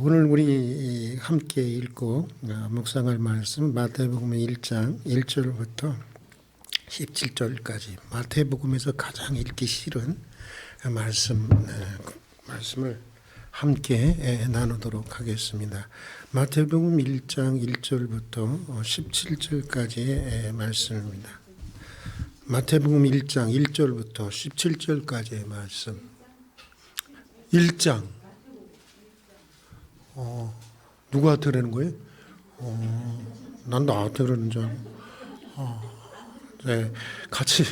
오늘 우리 함께 읽고 묵상할 말씀 마태복음 1장 1절부터 17절까지 마태복음에서 가장 읽기 싫은 말씀을 함께 나누도록 하겠습니다. 마태복음 1장 1절부터 17절까지의 말씀입니다. 마태복음 1장 1절부터 17절까지의 말씀. 1장 누가 들으는 거예요? 난 나한테 그러는 줄 알고. 네, 같이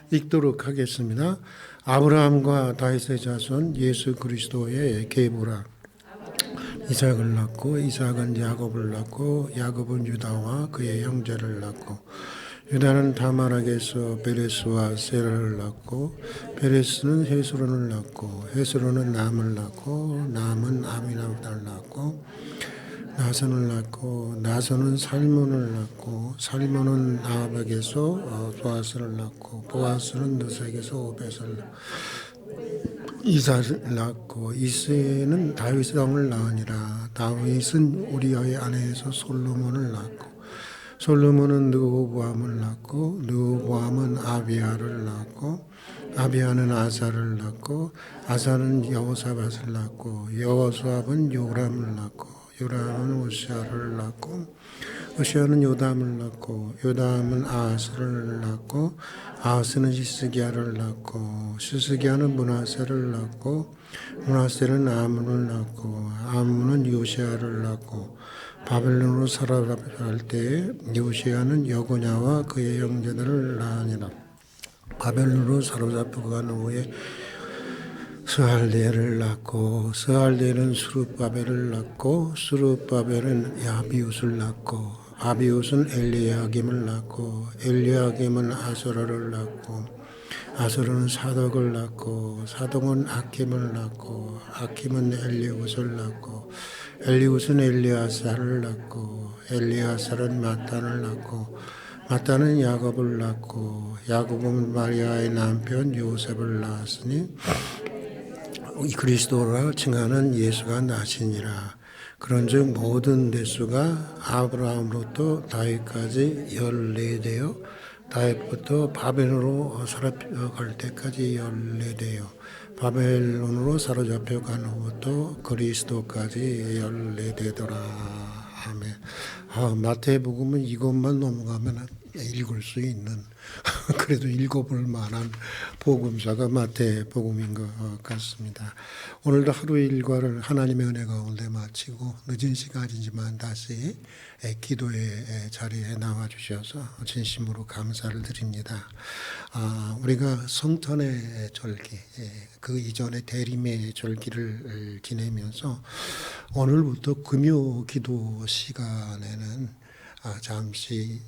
읽도록 하겠습니다. 아브라함과 다윗의 자손 예수 그리스도의 계보라. 이삭을 낳고 이삭은 야곱을 낳고 야곱은 유다와 그의 형제를 낳고 유다는 다말에게서 베레스와 세라를 낳고 베레스는 헤스론을 낳고 헤스론은 남을 낳고 남은 아미나답을 낳고 나선을 낳고 나선은 살몬을 낳고 살몬은 나합에게서 보아스를 낳고 보아스는 느색에서 오벳을 낳고 이사를 낳고 이스는 다윗의 왕을 낳으니라. 다윗은 우리아의 아내에서 솔로몬을 낳고 솔로몬은 르호보암을 낳고 르호보암은 아비야를 낳고 아비야는 아사를 낳고 아사는 여호사밧을 낳고 여호사밧은 요람을 낳고 요람은 우시아를 낳고 우시아는 요담을 낳고 요담은 아하스를 낳고 아하스는 시스기야를 낳고 시스기야는 므낫세를 낳고 므낫세는 아문을 낳고 아문은 요시아를 낳고 바벨론으로 사로잡힐 때에 요시아는 여고냐와 그의 형제들을 낳으니라. 바벨론으로 사로잡히고 간 후에 스알레를 낳고 스알레는 수룹바벨을 낳고 수룹바벨은 야비웃을 낳고 아비웃은 엘리야김을 낳고 엘리야김은 아소라를 낳고 아소라는 사독을 낳고 사독은 아킴을 낳고 아킴은 엘리웃을 낳고 엘리웃은 엘리아사를 낳고 엘리아사는 마탄을 낳고 마탄은 야곱을 낳고 야곱은 마리아의 남편 요셉을 낳았으니 그리스도라 칭하는 예수가 나시니라. 그런즉 모든 대수가 아브라함으로부터 다윗까지 14대요 다윗부터 바벨론으로 사로잡혀갈 때까지 14대요 바벨론으로 사로잡혀간 후부터 그리스도까지 14대더라. 아멘. 마태복음은 이것만 넘어가면 읽을 수 있는 그래도 읽어볼 만한 복음서가 마태복음인 것 같습니다. 오늘도 하루 일과를 하나님의 은혜 가운데 마치고 늦은 시간이지만 다시 기도의 자리에 나와주셔서 진심으로 감사를 드립니다. 우리가 성탄의 절기, 그 이전에 대림의 절기를 지내면서 오늘부터 금요 기도 시간에는 잠시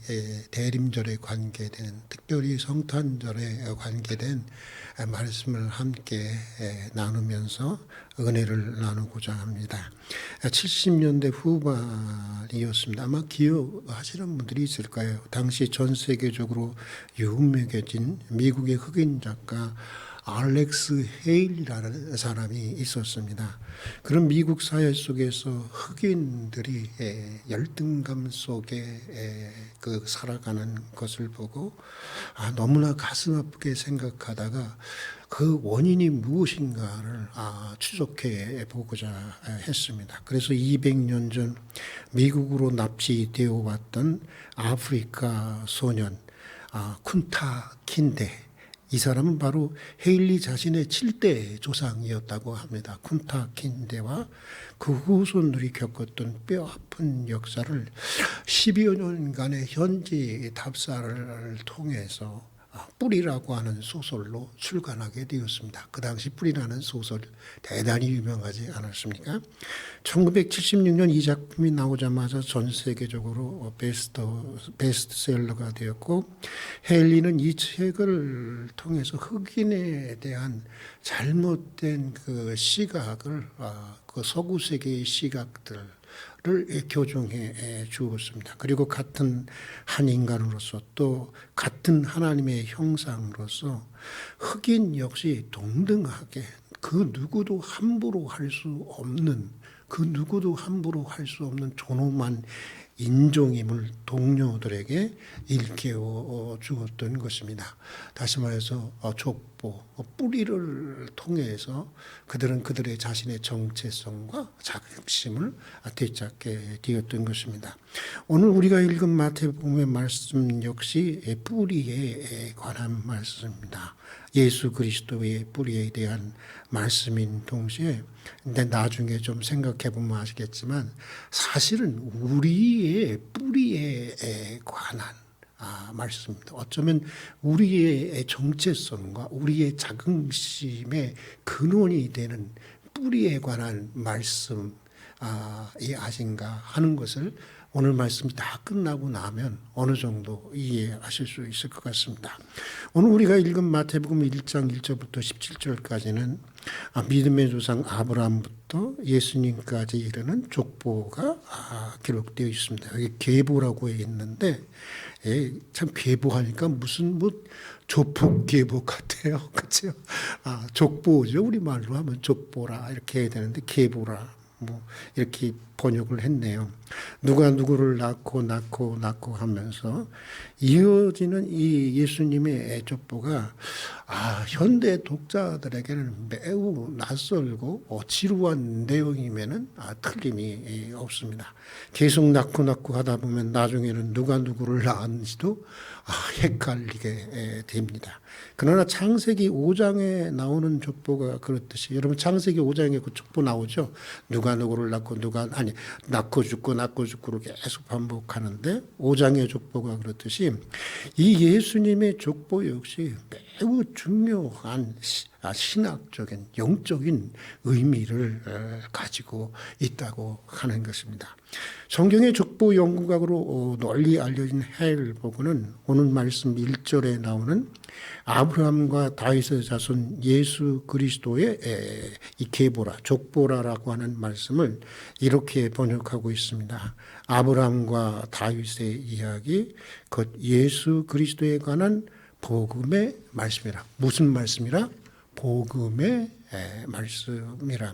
대림절에 관계된 특별히 성탄절에 관계된 말씀을 함께 나누면서 은혜를 나누고자 합니다. 70년대 후반이었습니다. 아마 기억하시는 분들이 있을 거예요. 당시 전 세계적으로 유명해진 미국의 흑인 작가 알렉스 헤일이라는 사람이 있었습니다. 그런 미국 사회 속에서 흑인들이 열등감 속에 살아가는 것을 보고 너무나 가슴 아프게 생각하다가 그 원인이 무엇인가를 추적해 보고자 했습니다. 그래서 200년 전 미국으로 납치되어 왔던 아프리카 소년 쿤타 킨데, 이 사람은 바로 헤일리 자신의 7대 조상이었다고 합니다. 쿤타 킨데와 그 후손들이 겪었던 뼈아픈 역사를 10여 년간의 현지 답사를 통해서 뿌리라고 하는 소설로 출간하게 되었습니다. 그 당시 뿌리라는 소설 대단히 유명하지 않았습니까? 1976년 이 작품이 나오자마자 전 세계적으로 베스트셀러가 되었고 헤일리는 이 책을 통해서 흑인에 대한 잘못된 그 시각을 그 서구 세계의 시각들을 교정해 주었습니다. 그리고 같은 한 인간으로서 또 같은 하나님의 형상으로서 흑인 역시 동등하게 그 누구도 함부로 할 수 없는 그 누구도 함부로 할 수 없는 존엄한 인종임을 동료들에게 일깨워 주었던 것입니다. 다시 말해서 족보, 뿌리를 통해서 그들은 그들의 자신의 정체성과 자긍심을 되찾게 되었던 것입니다. 오늘 우리가 읽은 마태복음의 말씀 역시 뿌리에 관한 말씀입니다. 예수 그리스도의 뿌리에 대한 말씀인 동시에, 근데 나중에 좀 생각해 보면 아시겠지만 사실은 우리의 뿌리에 관한 말씀입니다. 어쩌면 우리의 정체성과 우리의 자긍심의 근원이 되는 뿌리에 관한 말씀이 아닌가 하는 것을 오늘 말씀이 다 끝나고 나면 어느 정도 이해하실 수 있을 것 같습니다. 오늘 우리가 읽은 마태복음 1장 1절부터 17절까지는 믿음의 조상 아브라함부터 예수님까지 이르는 족보가 기록되어 있습니다. 여기 계보라고 있는데 참 계보하니까 무슨 조폭계보 같아요. 그렇죠? 족보죠. 우리말로 하면 족보라 이렇게 해야 되는데 계보라 이렇게 번역을 했네요. 누가 누구를 낳고 하면서 이어지는 이 예수님의 족보가 현대 독자들에게는 매우 낯설고 지루한 내용이면은 틀림이 없습니다. 계속 낳고 하다 보면 나중에는 누가 누구를 낳았는지도 헷갈리게 됩니다. 그러나 창세기 5장에 나오는 족보가 그렇듯이, 여러분 창세기 5장에 그 족보 나오죠. 누가 누구를 낳고 낳고 죽고로 계속 반복하는데 5장의 족보가 그렇듯이 이 예수님의 족보 역시 매우 중요한 신학적인 영적인 의미를 가지고 있다고 하는 것입니다. 성경의 족보 연구학으로 널리 알려진 헬버그는 오늘 말씀 1절에 나오는 아브라함과 다윗의 자손 예수 그리스도의 이 계보라, 족보라라고 하는 말씀을 이렇게 번역하고 있습니다. 아브라함과 다윗의 이야기, 곧 예수 그리스도에 관한 복음의 말씀이라. 무슨 말씀이라? 복음의 말씀이라.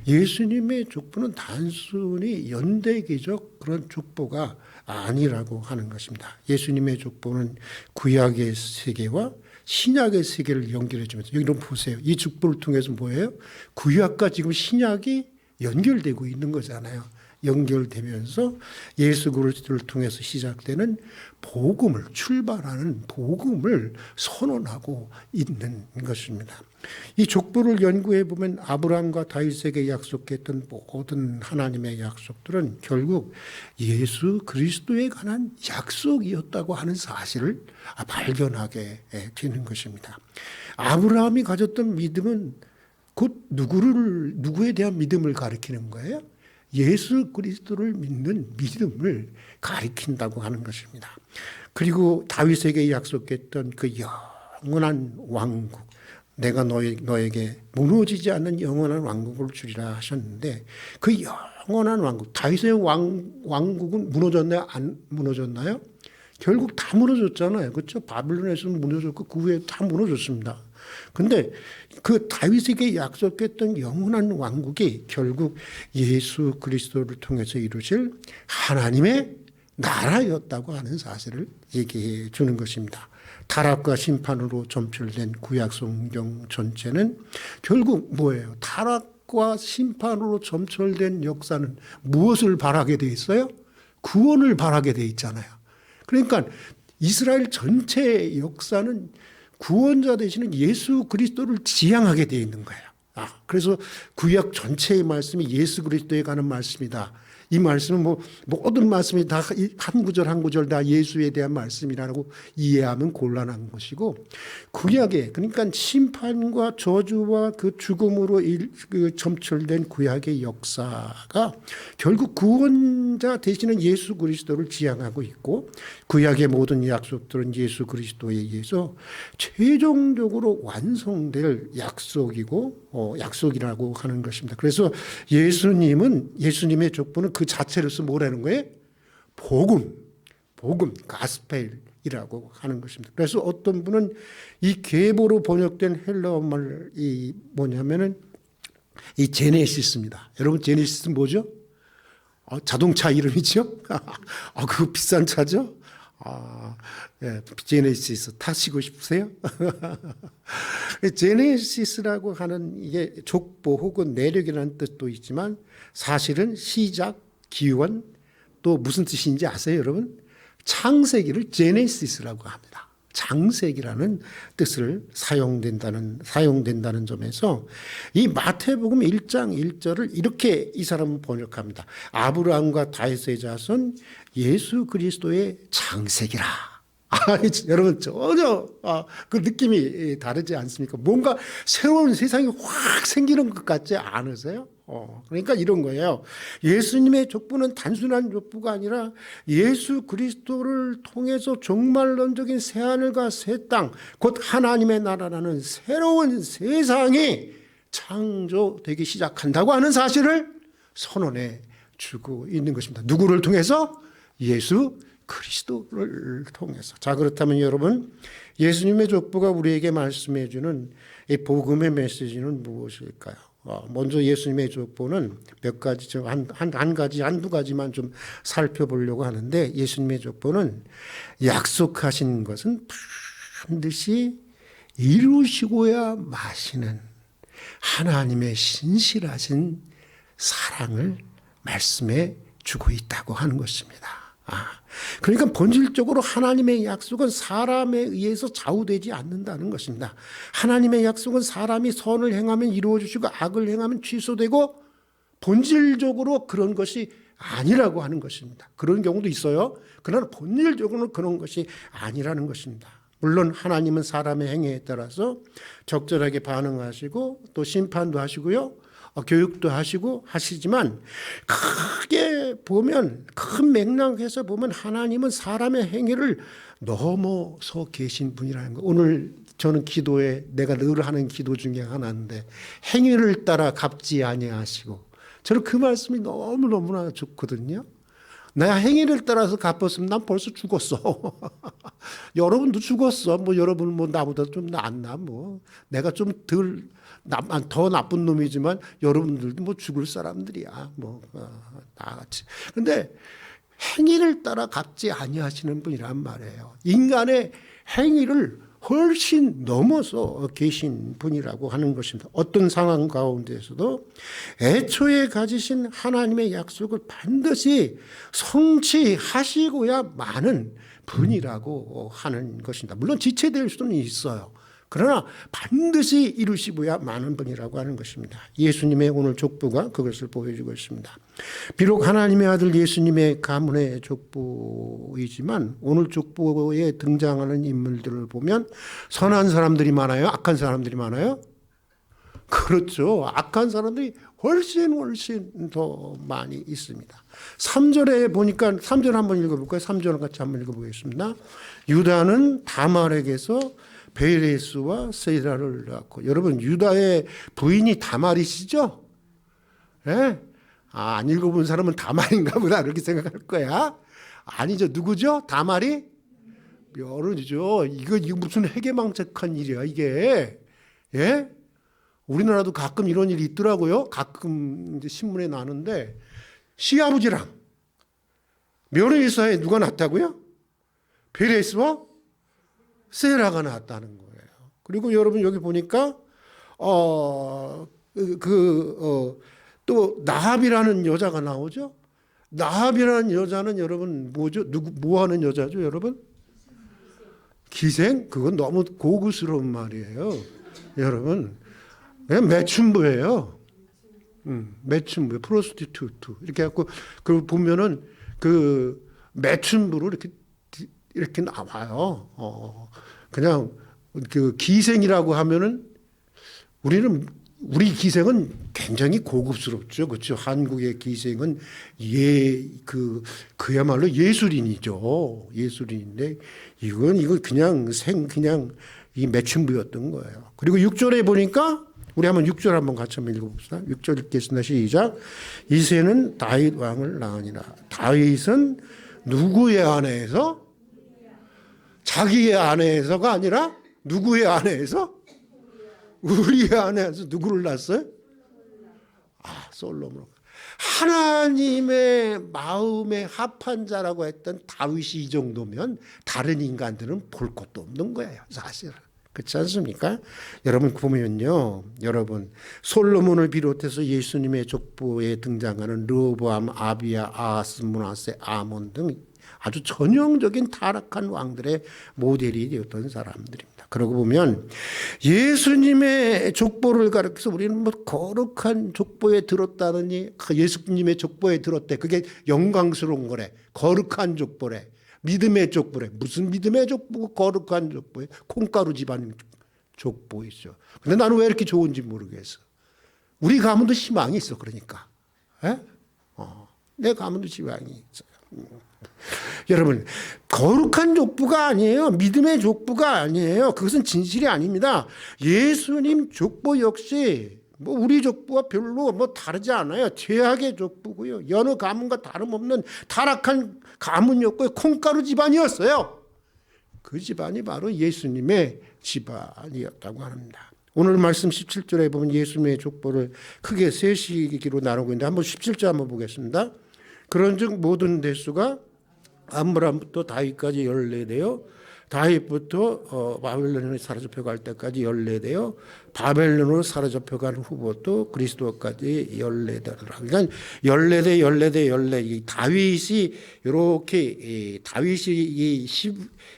예수님의 족보는 단순히 연대기적 그런 족보가 아니라고 하는 것입니다. 예수님의 족보는 구약의 세계와 신약의 세계를 연결해 주면서, 여기 좀 보세요. 이 족보를 통해서 뭐예요? 구약과 지금 신약이 연결되고 있는 거잖아요. 연결되면서 예수 그리스도를 통해서 시작되는 복음을, 출발하는 복음을 선언하고 있는 것입니다. 이 족보를 연구해 보면 아브라함과 다윗에게 약속했던 모든 하나님의 약속들은 결국 예수 그리스도에 관한 약속이었다고 하는 사실을 발견하게 되는 것입니다. 아브라함이 가졌던 믿음은 곧 누구에 대한 믿음을 가리키는 거예요? 예수 그리스도를 믿는 믿음을 가리킨다고 하는 것입니다. 그리고 다윗에게 약속했던 그 영원한 왕국, 내가 너에게 무너지지 않는 영원한 왕국을 주리라 하셨는데, 그 영원한 왕국, 다윗의 왕국은 무너졌나요? 안 무너졌나요? 결국 다 무너졌잖아요. 그렇죠? 바빌론에서 무너졌고 그 후에 다 무너졌습니다. 근데 그 다윗에게 약속했던 영원한 왕국이 결국 예수 그리스도를 통해서 이루실 하나님의 나라였다고 하는 사실을 얘기해 주는 것입니다. 타락과 심판으로 점철된 구약 성경 전체는 결국 뭐예요? 타락과 심판으로 점철된 역사는 무엇을 바라게 돼 있어요? 구원을 바라게 돼 있잖아요. 그러니까 이스라엘 전체의 역사는 구원자 되시는 예수 그리스도를 지향하게 되어 있는 거예요. 그래서 구약 전체의 말씀이 예수 그리스도에 관한 말씀이다. 이 말씀은 모든 말씀이 다 한 구절 한 구절 다 예수에 대한 말씀이라고 이해하면 곤란한 것이고, 구약에, 그러니까 심판과 저주와 그 죽음으로 점철된 구약의 역사가 결국 구원자 되시는 예수 그리스도를 지향하고 있고, 구약의 모든 약속들은 예수 그리스도에 의해서 최종적으로 완성될 약속이라고 하는 것입니다. 그래서 예수님의 족보는 그 자체로서 뭐라는 거예요? 복음, 가스펠이라고 하는 것입니다. 그래서 어떤 분은 이 계보로 번역된 헬라어 말이 뭐냐면은 이 제네시스입니다. 여러분 제네시스 뭐죠? 자동차 이름이죠? 그거 비싼 차죠? 예, 제네시스 타시고 싶으세요? 제네시스라고 하는 이게 족보 혹은 내력이라는 뜻도 있지만 사실은 시작, 기원 또 무슨 뜻인지 아세요, 여러분? 창세기를 제네시스라고 합니다. 창세기라는 뜻을 사용된다는 점에서 이 마태복음 1장 1절을 이렇게 이 사람은 번역합니다. 아브라함과 다윗의 자손 예수 그리스도의 창세기라. 여러분 전혀 그 느낌이 다르지 않습니까? 뭔가 새로운 세상이 확 생기는 것 같지 않으세요? 그러니까 이런 거예요. 예수님의 족보는 단순한 족보가 아니라 예수 그리스도를 통해서 종말론적인 새하늘과 새 땅, 곧 하나님의 나라라는 새로운 세상이 창조되기 시작한다고 하는 사실을 선언해 주고 있는 것입니다. 누구를 통해서? 예수 그리스도를 통해서. 자, 그렇다면 여러분, 예수님의 족보가 우리에게 말씀해 주는 이 복음의 메시지는 무엇일까요? 먼저 예수님의 족보는 몇 가지, 한두 가지만 좀 살펴보려고 하는데, 예수님의 족보는 약속하신 것은 반드시 이루시고야 마시는 하나님의 신실하신 사랑을 말씀해 주고 있다고 하는 것입니다. 그러니까 본질적으로 하나님의 약속은 사람에 의해서 좌우되지 않는다는 것입니다. 하나님의 약속은 사람이 선을 행하면 이루어지시고 악을 행하면 취소되고 본질적으로 그런 것이 아니라고 하는 것입니다. 그런 경우도 있어요. 그러나 본질적으로는 그런 것이 아니라는 것입니다. 물론 하나님은 사람의 행위에 따라서 적절하게 반응하시고 또 심판도 하시고요. 교육도 하시고 하시지만 크게 보면 큰 맥락에서 보면 하나님은 사람의 행위를 넘어서 계신 분이라는 거. 오늘 저는 기도에 내가 늘 하는 기도 중에 하나인데 행위를 따라 갚지 아니하시고 저는 그 말씀이 너무너무나 좋거든요. 내가 행위를 따라서 갚았으면 난 벌써 죽었어. 여러분도 죽었어. 여러분 나보다 좀 낫나 내가 좀 더 나쁜 놈이지만 여러분들도 죽을 사람들이야. 나같이. 근데 행위를 따라 갚지 아니하시는 분이란 말이에요. 인간의 행위를 훨씬 넘어서 계신 분이라고 하는 것입니다. 어떤 상황 가운데서도 애초에 가지신 하나님의 약속을 반드시 성취하시고야 마는 분이라고 하는 것입니다. 물론 지체될 수는 있어요. 그러나 반드시 이루시고야 마는 분이라고 하는 것입니다. 예수님의 오늘 족보가 그것을 보여주고 있습니다. 비록 하나님의 아들 예수님의 가문의 족보이지만 오늘 족보에 등장하는 인물들을 보면 선한 사람들이 많아요? 악한 사람들이 많아요? 그렇죠. 악한 사람들이 훨씬 더 많이 있습니다. 3절에 보니까 3절 한번 읽어볼까요? 3절을 같이 한번 읽어보겠습니다. 유다는 다말에게서 베레스와 세라를 낳고, 여러분 유다의 부인이 다말이시죠? 예? 안 읽어본 사람은 다말인가 보다 이렇게 생각할 거야. 아니죠. 누구죠? 다말이? 여론이죠. 이거 무슨 해괴망측한 일이야 이게. 예? 우리나라도 가끔 이런 일이 있더라고요. 가끔 이제 신문에 나는데 시아버지랑 며느리 사이에 누가 낳았다고요? 베레스와 세라가 낳았다는 거예요. 그리고 여러분 여기 보니까 또 나합이라는 여자가 나오죠. 나합이라는 여자는 여러분 뭐죠? 뭐 하는 여자죠, 여러분? 기생? 그건 너무 고급스러운 말이에요. 여러분, 매춘부예요. 매춘부, 프로스티튜트 이렇게 해갖고 그 보면은 그 매춘부로 이렇게 나와요. 그냥 그 기생이라고 하면은 우리 기생은 굉장히 고급스럽죠. 그렇죠. 한국의 기생은 그야말로 예술인이죠. 예술인인데 이건 그냥 이 매춘부였던 거예요. 그리고 6절에 보니까 우리 한번 6절 한번 같이 한번 읽어봅시다. 6절 읽겠습니다. 시작. 이새는 다윗 왕을 낳으니라. 다윗은 누구의 아내에서? 자기의 아내에서가 아니라 누구의 아내에서? 우리의 아내에서 누구를 낳았어요? 솔로몬. 하나님의 마음에 합한 자라고 했던 다윗이 이 정도면 다른 인간들은 볼 것도 없는 거예요, 사실은. 그렇지 않습니까? 여러분 보면요, 여러분 솔로몬을 비롯해서 예수님의 족보에 등장하는 르호보암, 아비야, 아하스, 므낫세, 아몬 등 아주 전형적인 타락한 왕들의 모델이 되었던 사람들입니다. 그러고 보면 예수님의 족보를 가르쳐서 우리는 뭐 거룩한 족보에 들었다느니 예수님의 족보에 들었대. 그게 영광스러운 거래. 거룩한 족보래. 믿음의 족보래. 무슨 믿음의 족보고 거룩한 족보에 콩가루 집안 족보이죠. 근데 나는 왜 이렇게 좋은지 모르겠어. 우리 가문도 희망이 있어. 그러니까. 내 가문도 희망이 있어요. 여러분 거룩한 족보가 아니에요. 믿음의 족보가 아니에요. 그것은 진실이 아닙니다. 예수님 족보 역시 뭐 우리 족보와 별로 뭐 다르지 않아요. 죄악의 족보고요. 여느 가문과 다름없는 타락한 가문이었고요. 콩가루 집안이었어요. 그 집안이 바로 예수님의 집안이었다고 합니다. 오늘 말씀 17절에 보면 예수님의 족보를 크게 세 시기로 나누고 있는데 한번 17절 한번 보겠습니다. 그런즉 모든 대수가 아므람부터 다윗까지 14대요. 다윗부터 바벨론에 사로잡혀 갈 때까지 14대요. 바벨론으로 사로잡혀 간 후부터 그리스도까지 14대라. 그러니까 14대, 14대, 14. 이 다윗이 이렇게 다윗이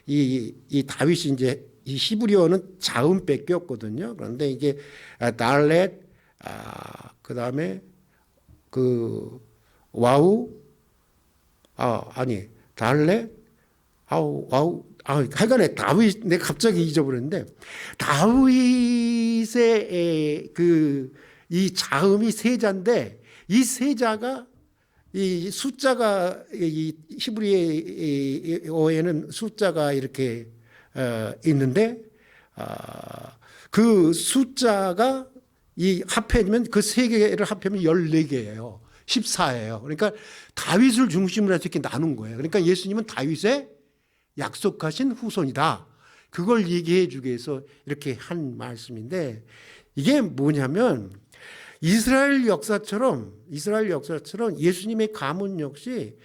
이 다윗이 이제 이 히브리어는 자음 뺏겼거든요. 그런데 이게 달렛, 그 다음에 그 와우, 달렛, 와우, 하여간에 다윗, 내가 갑자기 잊어버렸는데, 다윗의 이 자음이 세자인데, 이 세자가, 이 숫자가, 이 히브리어에는 숫자가 이렇게, 있는데, 그 숫자가 이 합해지면 그 세 개를 합하면 14개예요. 14예요. 그러니까 다윗을 중심으로 해서 이렇게 나눈 거예요. 그러니까 예수님은 다윗의 약속하신 후손이다. 그걸 얘기해 주기 위해서 이렇게 한 말씀인데 이게 뭐냐면 이스라엘 역사처럼 예수님의 가문 역시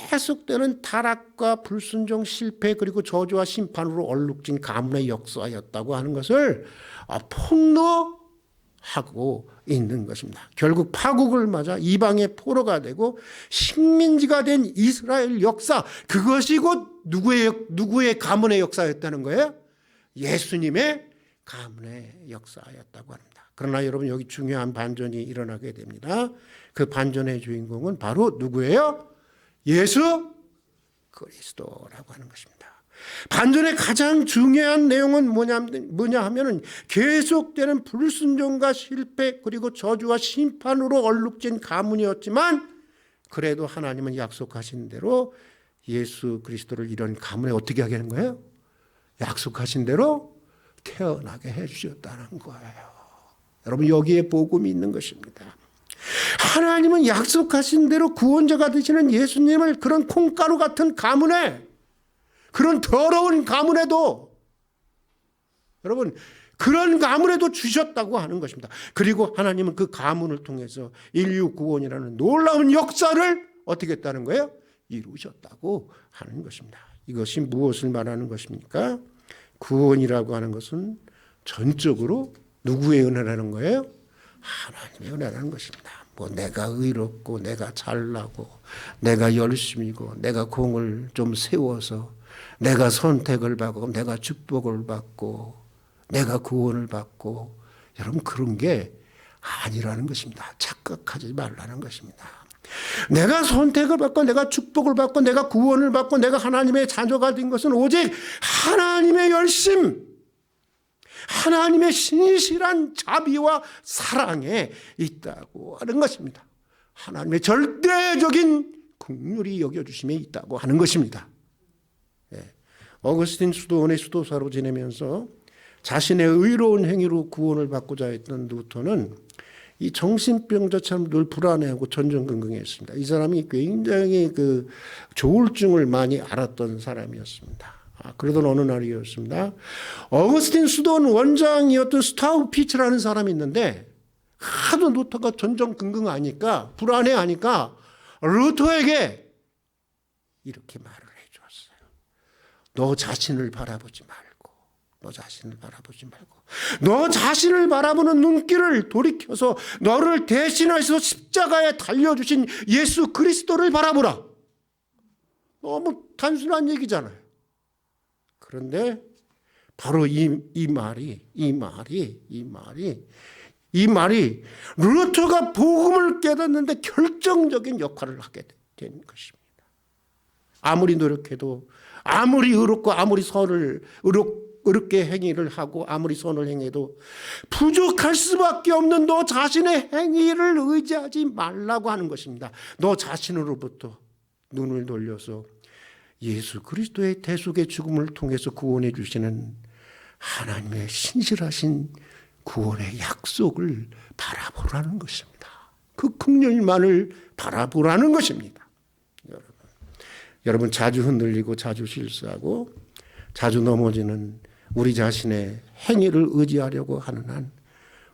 계속되는 타락과 불순종, 실패 그리고 저주와 심판으로 얼룩진 가문의 역사였다고 하는 것을 폭로하고 있는 것입니다. 결국 파국을 맞아 이방의 포로가 되고 식민지가 된 이스라엘 역사, 그것이 곧 누구의 가문의 역사였다는 거예요? 예수님의 가문의 역사였다고 합니다. 그러나 여러분 여기 중요한 반전이 일어나게 됩니다. 그 반전의 주인공은 바로 누구예요? 예수 그리스도라고 하는 것입니다. 반전의 가장 중요한 내용은 뭐냐 하면은 계속되는 불순종과 실패 그리고 저주와 심판으로 얼룩진 가문이었지만 그래도 하나님은 약속하신 대로 예수 그리스도를 이런 가문에 어떻게 하게 하는 거예요? 약속하신 대로 태어나게 해주셨다는 거예요. 여러분 여기에 복음이 있는 것입니다. 하나님은 약속하신 대로 구원자가 되시는 예수님을 그런 콩가루 같은 가문에, 그런 더러운 가문에도, 여러분 그런 가문에도 주셨다고 하는 것입니다. 그리고 하나님은 그 가문을 통해서 인류 구원이라는 놀라운 역사를 어떻게 했다는 거예요? 이루셨다고 하는 것입니다. 이것이 무엇을 말하는 것입니까? 구원이라고 하는 것은 전적으로 누구의 은혜라는 거예요? 하나님의 은혜라는 것입니다. 뭐 내가 의롭고 내가 잘나고 내가 열심이고 내가 공을 좀 세워서 내가 선택을 받고 내가 축복을 받고 내가 구원을 받고, 여러분 그런 게 아니라는 것입니다. 착각하지 말라는 것입니다. 내가 선택을 받고 내가 축복을 받고 내가 구원을 받고 내가 하나님의 자녀가 된 것은 오직 하나님의 열심, 하나님의 신실한 자비와 사랑에 있다고 하는 것입니다. 하나님의 절대적인 긍휼이 여겨주심에 있다고 하는 것입니다. 어거스틴 수도원의 수도사로 지내면서 자신의 의로운 행위로 구원을 받고자 했던 루터는 이 정신병자처럼 늘 불안해하고 전전긍긍했습니다. 이 사람이 굉장히 그 조울증을 많이 앓았던 사람이었습니다. 그러던 어느 날이었습니다. 어거스틴 수도원 원장이었던 스타우피츠라는 사람이 있는데 하도 루터가 전전긍긍하니까 불안해하니까 루터에게 이렇게 말을 해주었어요. 너 자신을 바라보지 말고, 너 자신을 바라보지 말고, 너 자신을 바라보는 눈길을 돌이켜서 너를 대신해서 십자가에 달려주신 예수 그리스도를 바라보라. 너무 단순한 얘기잖아요. 그런데 바로 이 말이 루터가 복음을 깨닫는데 결정적인 역할을 하게 된 것입니다. 아무리 노력해도, 아무리 의롭고 아무리 의롭게 행위를 하고 아무리 선을 행해도 부족할 수밖에 없는 너 자신의 행위를 의지하지 말라고 하는 것입니다. 너 자신으로부터 눈을 돌려서 예수 그리스도의 대속의 죽음을 통해서 구원해 주시는 하나님의 신실하신 구원의 약속을 바라보라는 것입니다. 그 긍휼만을 바라보라는 것입니다. 여러분 자주 흔들리고 자주 실수하고 자주 넘어지는 우리 자신의 행위를 의지하려고 하는 한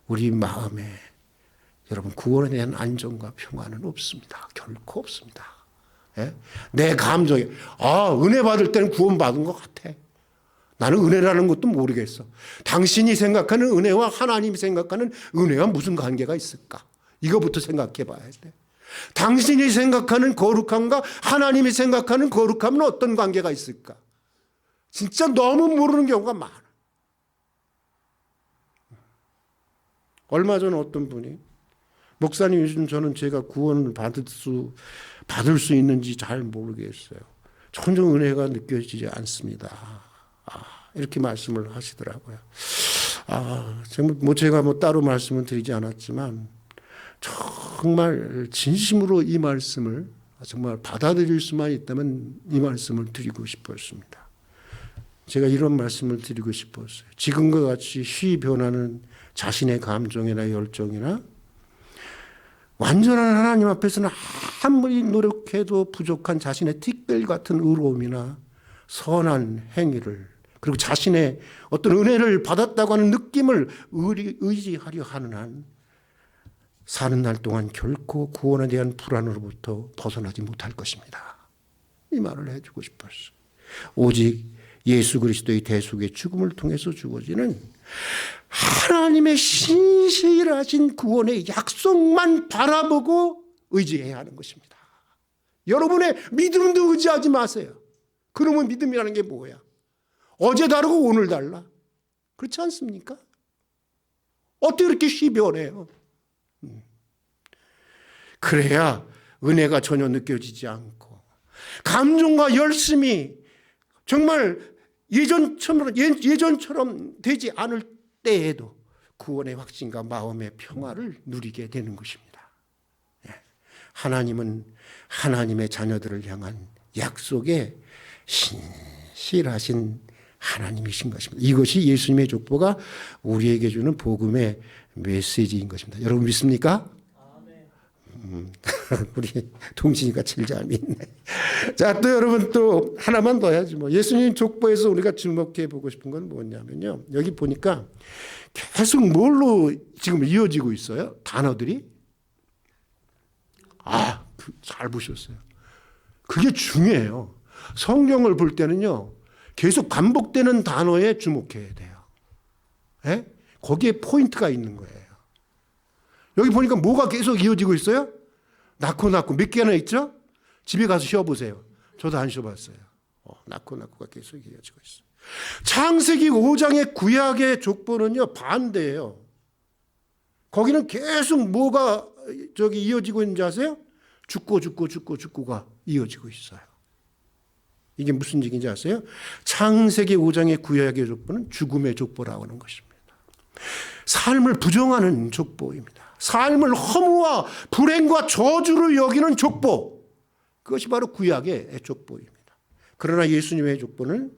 우리 마음에 여러분 구원에 대한 안정과 평안은 없습니다. 결코 없습니다. 예? 내 감정이 은혜 받을 때는 구원 받은 것 같아. 나는 은혜라는 것도 모르겠어. 당신이 생각하는 은혜와 하나님이 생각하는 은혜와 무슨 관계가 있을까? 이거부터 생각해 봐야 돼. 당신이 생각하는 거룩함과 하나님이 생각하는 거룩함은 어떤 관계가 있을까? 진짜 너무 모르는 경우가 많아. 얼마 전에 어떤 분이 목사님 요즘 저는 제가 구원을 받을 수 있는지 잘 모르겠어요. 전혀 은혜가 느껴지지 않습니다. 이렇게 말씀을 하시더라고요. 정말 제가 따로 말씀을 드리지 않았지만 정말 진심으로 이 말씀을 정말 받아들일 수만 있다면 이 말씀을 드리고 싶었습니다. 제가 이런 말씀을 드리고 싶었어요. 지금과 같이 쉬이 변하는 자신의 감정이나 열정이나 완전한 하나님 앞에서는 아무리 노력해도 부족한 자신의 티끌 같은 의로움이나 선한 행위를 그리고 자신의 어떤 은혜를 받았다고 하는 느낌을 의지하려 하는 한 사는 날 동안 결코 구원에 대한 불안으로부터 벗어나지 못할 것입니다. 이 말을 해주고 싶었어요. 오직 예수 그리스도의 대속의 죽음을 통해서 주어지는 하나님의 신실하신 구원의 약속만 바라보고 의지해야 하는 것입니다. 여러분의 믿음도 의지하지 마세요. 그러면 믿음이라는 게 뭐야? 어제 다르고 오늘 달라. 그렇지 않습니까? 어떻게 이렇게 쉽게 변해요? 그래야 은혜가 전혀 느껴지지 않고 감정과 열심이 정말 예전처럼 되지 않을 때에도 구원의 확신과 마음의 평화를 누리게 되는 것입니다. 하나님은 하나님의 자녀들을 향한 약속에 신실하신 하나님이신 것입니다. 이것이 예수님의 족보가 우리에게 주는 복음의 메시지인 것입니다. 여러분 믿습니까? 우리 동진이가 제일 잘 믿네. 자, 또 여러분 또 하나만 더 해야지 뭐. 예수님 족보에서 우리가 주목해 보고 싶은 건 뭐냐면요. 여기 보니까 계속 뭘로 지금 이어지고 있어요? 단어들이. 잘 보셨어요. 그게 중요해요. 성경을 볼 때는요. 계속 반복되는 단어에 주목해야 돼요. 예? 거기에 포인트가 있는 거예요. 여기 보니까 뭐가 계속 이어지고 있어요? 낳고 몇 개나 있죠? 집에 가서 쉬어보세요. 저도 안 쉬어봤어요. 낳고가 계속 이어지고 있어요. 창세기 5장의 구약의 족보는요 반대예요. 거기는 계속 뭐가 이어지고 있는지 아세요? 죽고가 이어지고 있어요. 이게 무슨 얘기인지 아세요? 창세기 5장의 구약의 족보는 죽음의 족보라고 하는 것입니다. 삶을 부정하는 족보입니다. 삶을 허무와 불행과 저주를 여기는 족보. 그것이 바로 구약의 족보입니다. 그러나 예수님의 족보는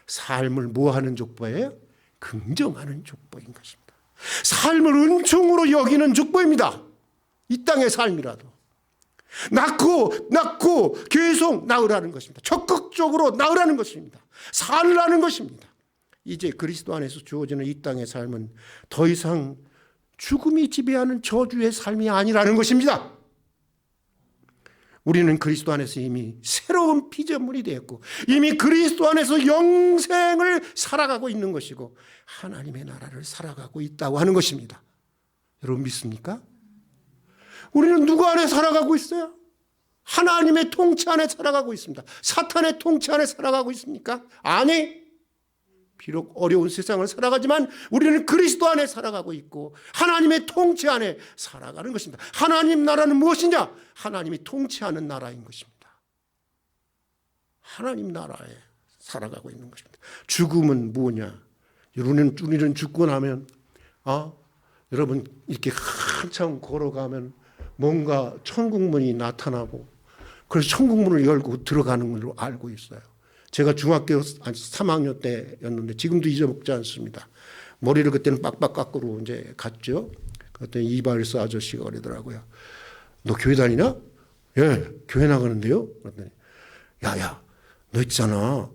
삶을 뭐하는 족보예요? 긍정하는 족보인 것입니다. 삶을 은총으로 여기는 족보입니다. 이 땅의 삶이라도. 낳고 계속 낳으라는 것입니다. 적극적으로 낳으라는 것입니다. 살라는 것입니다. 이제 그리스도 안에서 주어지는 이 땅의 삶은 더 이상 죽음이 지배하는 저주의 삶이 아니라는 것입니다. 우리는 그리스도 안에서 이미 새로운 피조물이 되었고 이미 그리스도 안에서 영생을 살아가고 있는 것이고 하나님의 나라를 살아가고 있다고 하는 것입니다. 여러분 믿습니까? 우리는 누구 안에 살아가고 있어요? 하나님의 통치 안에 살아가고 있습니다. 사탄의 통치 안에 살아가고 있습니까? 아니, 비록 어려운 세상을 살아가지만 우리는 그리스도 안에 살아가고 있고 하나님의 통치 안에 살아가는 것입니다. 하나님 나라는 무엇이냐? 하나님이 통치하는 나라인 것입니다. 하나님 나라에 살아가고 있는 것입니다. 죽음은 뭐냐? 우리는 죽고 나면 여러분 이렇게 한참 걸어가면 뭔가 천국문이 나타나고 그래서 천국문을 열고 들어가는 걸로 알고 있어요. 제가 중학교 3학년 때였는데 지금도 잊어먹지 않습니다. 머리를 그때는 빡빡 깎으로 이제 갔죠. 그때 이발사 아저씨가 그러더라고요. 너 교회 다니냐? 예, 교회 나가는데요. 그랬더니 야야, 너 있잖아.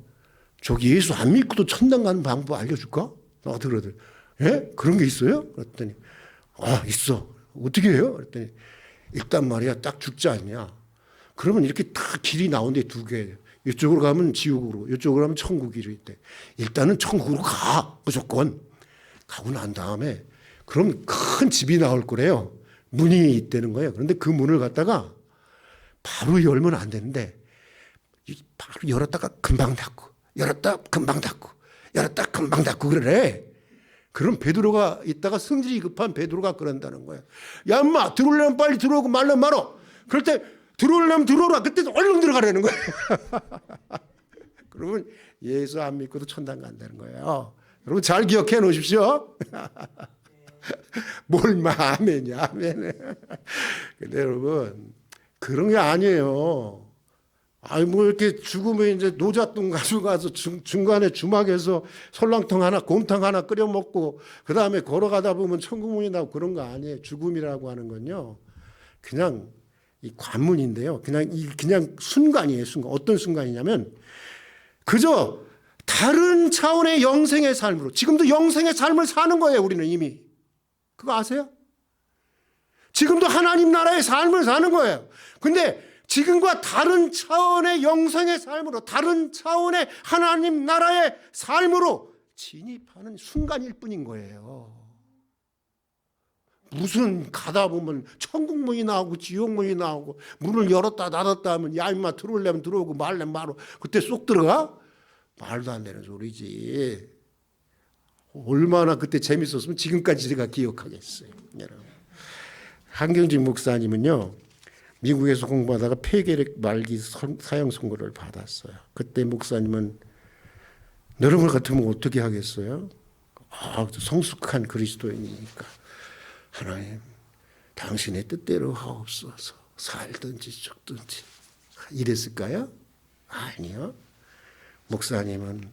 저기 예수 안 믿고도 천당 가는 방법 알려줄까? 나한테 그러더니 예? 그런 게 있어요? 그랬더니 있어. 어떻게 해요? 그랬더니 일단 말이야 딱 죽지 않냐. 그러면 이렇게 다 길이 나오는데 두 개. 이쪽으로 가면 지옥으로, 이쪽으로 가면 천국이 있대. 일단은 천국으로 가, 무조건. 가고 난 다음에, 그럼 큰 집이 나올 거래요. 문이 있다는 거예요. 그런데 그 문을 갖다가 바로 열면 안 되는데, 바로 열었다가 금방 닫고, 열었다 금방 닫고, 열었다 금방 닫고 그래. 그럼 베드로가 있다가 성질이 급한 베드로가 그런다는 거예요. 야, 인마, 들어오려면 빨리 들어오고 말면 말어. 그럴 때, 들어오려면 들어오라. 그때 얼른 들어가라는 거예요. 그러면 예수 안 믿고도 천당 간다는 거예요. 여러분 잘 기억해 놓으십시오. 뭘 아멘이야, 아멘. 근데 여러분 그런 게 아니에요. 뭐 이렇게 죽으면 이제 노잣돈 가져가서 중간에 주막에서 설렁탕 하나, 곰탕 하나 끓여 먹고 그 다음에 걸어가다 보면 천국문이 나고 그런 거 아니에요. 죽음이라고 하는 건요. 그냥 이 관문인데요. 그냥 순간이에요. 순간. 어떤 순간이냐면 그저 다른 차원의 영생의 삶으로 지금도 영생의 삶을 사는 거예요. 우리는 이미. 그거 아세요? 지금도 하나님 나라의 삶을 사는 거예요. 근데 지금과 다른 차원의 영생의 삶으로 다른 차원의 하나님 나라의 삶으로 진입하는 순간일 뿐인 거예요. 무슨 가다 보면 천국문이 나오고 지옥문이 나오고 문을 열었다 닫았다 하면 야 임마 들어오려면 들어오고 말려면 말어. 그때 쏙 들어가? 말도 안 되는 소리지. 얼마나 그때 재밌었으면 지금까지 제가 기억하겠어요. 여러분. 한경진 목사님은요. 미국에서 공부하다가 폐결핵 말기 사형 선고를 받았어요. 그때 목사님은 여러분 같으면 어떻게 하겠어요? 성숙한 그리스도인이니까. 하나님, 당신의 뜻대로 하옵소서. 살든지 죽든지. 이랬을까요? 아니요. 목사님은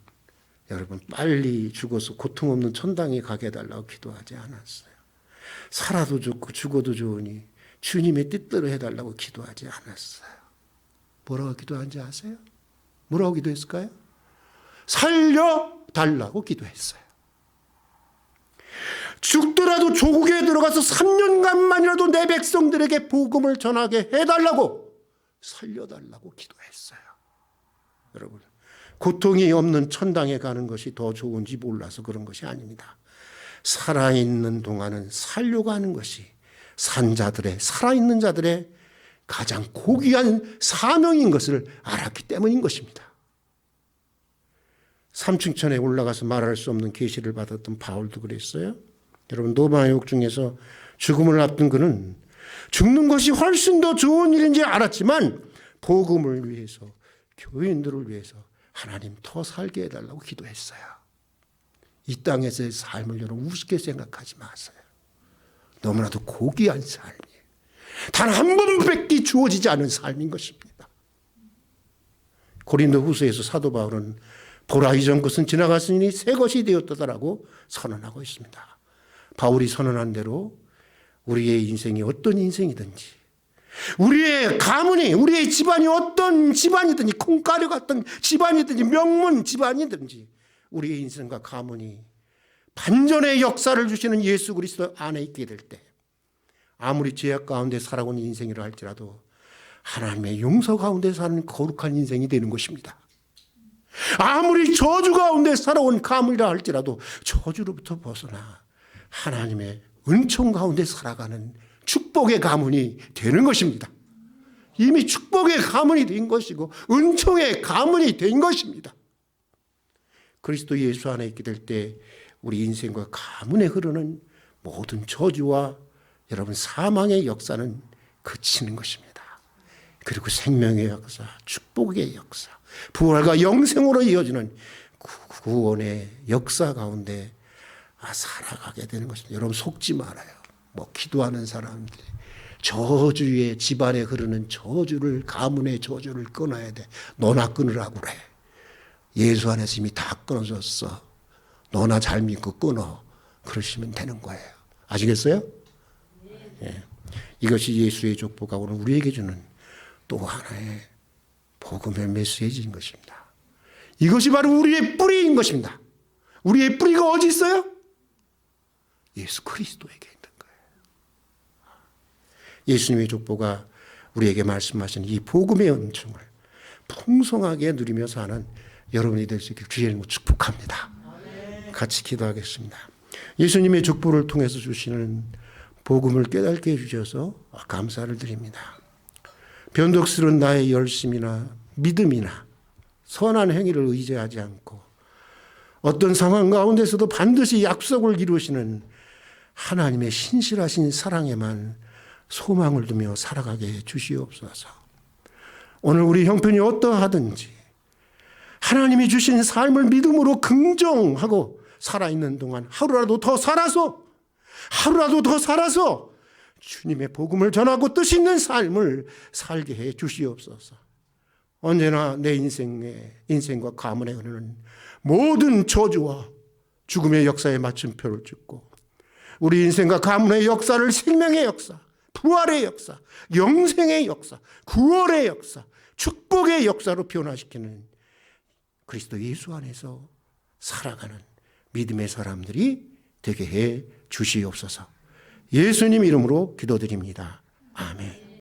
여러분 빨리 죽어서 고통 없는 천당에 가게 해달라고 기도하지 않았어요. 살아도 좋고 죽어도 좋으니 주님의 뜻대로 해달라고 기도하지 않았어요. 뭐라고 기도한지 아세요? 뭐라고 기도했을까요? 살려달라고 기도했어요. 죽더라도 조국에 들어가서 3년간만이라도 내 백성들에게 복음을 전하게 해달라고 살려달라고 기도했어요. 여러분 고통이 없는 천당에 가는 것이 더 좋은지 몰라서 그런 것이 아닙니다. 살아있는 동안은 살려고 하는 것이 산자들의 살아있는 자들의 가장 고귀한 사명인 것을 알았기 때문인 것입니다. 삼층천에 올라가서 말할 수 없는 계시를 받았던 바울도 그랬어요. 여러분 노마의 옥 중에서 죽음을 앞둔 그는 죽는 것이 훨씬 더 좋은 일인지 알았지만 복음을 위해서 교인들을 위해서 하나님 더 살게 해달라고 기도했어요. 이 땅에서의 삶을 여러분 우습게 생각하지 마세요. 너무나도 고귀한 삶이에요. 단 한 번밖에 주어지지 않은 삶인 것입니다. 고린도 후서에서 사도 바울은 보라 이전 것은 지나갔으니 새 것이 되었다라고 선언하고 있습니다. 바울이 선언한 대로 우리의 인생이 어떤 인생이든지 우리의 가문이 우리의 집안이 어떤 집안이든지 콩가루 같은 집안이든지 명문 집안이든지 우리의 인생과 가문이 반전의 역사를 주시는 예수 그리스도 안에 있게 될 때 아무리 죄악 가운데 살아온 인생이라 할지라도 하나님의 용서 가운데 사는 거룩한 인생이 되는 것입니다. 아무리 저주 가운데 살아온 가문이라 할지라도 저주로부터 벗어나 하나님의 은총 가운데 살아가는 축복의 가문이 되는 것입니다. 이미 축복의 가문이 된 것이고 은총의 가문이 된 것입니다. 그리스도 예수 안에 있게 될 때 우리 인생과 가문에 흐르는 모든 저주와 여러분 사망의 역사는 그치는 것입니다. 그리고 생명의 역사, 축복의 역사, 부활과 영생으로 이어지는 구원의 역사 가운데 살아가게 되는 것입니다. 여러분 속지 말아요. 기도하는 사람들이 저주의 집안에 흐르는 저주를, 가문의 저주를 끊어야 돼. 너나 끊으라고 그래. 예수 안에서 이미 다 끊어졌어. 너나 잘 믿고 끊어. 그러시면 되는 거예요. 아시겠어요? 예. 이것이 예수의 족보가 오늘 우리에게 주는 또 하나의 복음의 메시지인 것입니다. 이것이 바로 우리의 뿌리인 것입니다. 우리의 뿌리가 어디 있어요? 예수 그리스도에게 있는 거예요. 예수님의 족보가 우리에게 말씀하신 이 복음의 은총을 풍성하게 누리며 사는 여러분이 될 수 있길 주의 이름으로 축복합니다. 같이 기도하겠습니다. 예수님의 족보를 통해서 주시는 복음을 깨닫게 해주셔서 감사를 드립니다. 변덕스러운 나의 열심이나 믿음이나 선한 행위를 의지하지 않고 어떤 상황 가운데서도 반드시 약속을 이루시는 하나님의 신실하신 사랑에만 소망을 두며 살아가게 해 주시옵소서. 오늘 우리 형편이 어떠하든지 하나님이 주신 삶을 믿음으로 긍정하고 살아있는 동안 하루라도 더 살아서 주님의 복음을 전하고 뜻 있는 삶을 살게 해 주시옵소서. 언제나 내 인생과 가문에 흐르는 모든 저주와 죽음의 역사에 맞춤표를 찍고 우리 인생과 가문의 역사를 생명의 역사, 부활의 역사, 영생의 역사, 구원의 역사, 축복의 역사로 변화시키는 그리스도 예수 안에서 살아가는 믿음의 사람들이 되게 해 주시옵소서. 예수님 이름으로 기도드립니다. 아멘.